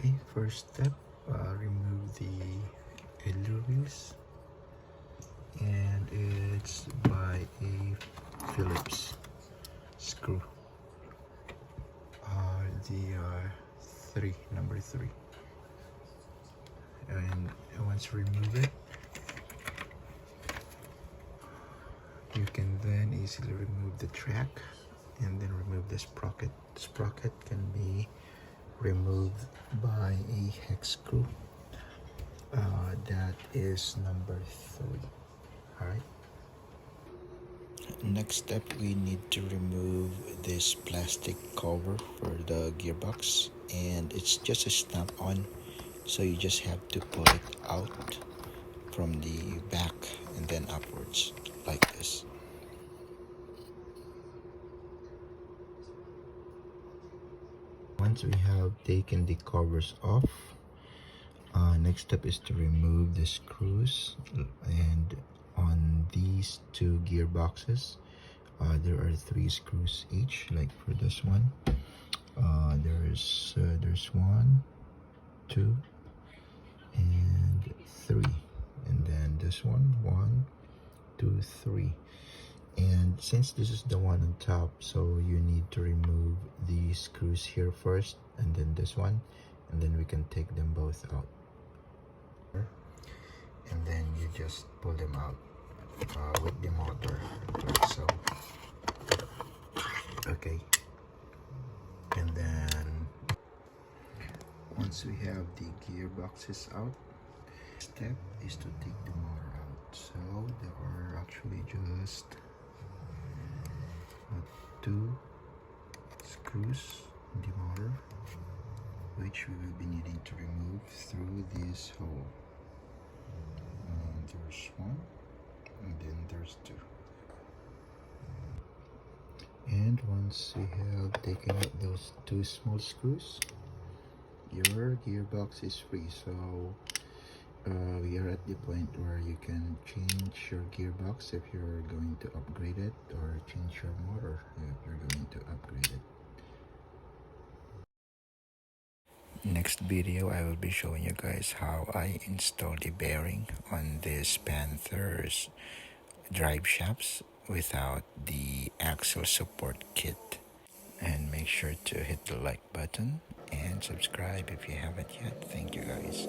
Okay, first step, remove the idler wheels, and it's by a Phillips screw. The number three. And once you remove it, you can then easily remove the track and then remove the sprocket. The sprocket can be removed by a hex screw. That is number three. All right. Next step, we need to remove this plastic cover for the gearbox, and it's just a snap-on, so you just have to pull it out from the back and then upwards like this. Once we have taken the covers off, next step is to remove the screws, and on these two gearboxes there are 3 screws each. Like for this one, there's 1, 2, and 3, and then this one, 1, 2, 3. And since this is the one on top, so you need to remove the screws here first, and then this one, and then we can take them both out. And then you just pull them out with the motor, like so. Okay. And then once we have the gearboxes out, step is to take the motor out. So there are actually just 2 screws in the motor, which we will be needing to remove through this hole. There's 1, and then there's 2. And once we have taken out those 2 small screws, your gearbox is free. So we are at the point where you can change your gearbox if you're going to upgrade it, or change your motor if you're going to upgrade it. Next video, I will be showing you guys how I install the bearing on this Panther's drive shafts without the axle support kit. And make sure to hit the like button and subscribe if you haven't yet. Thank you guys.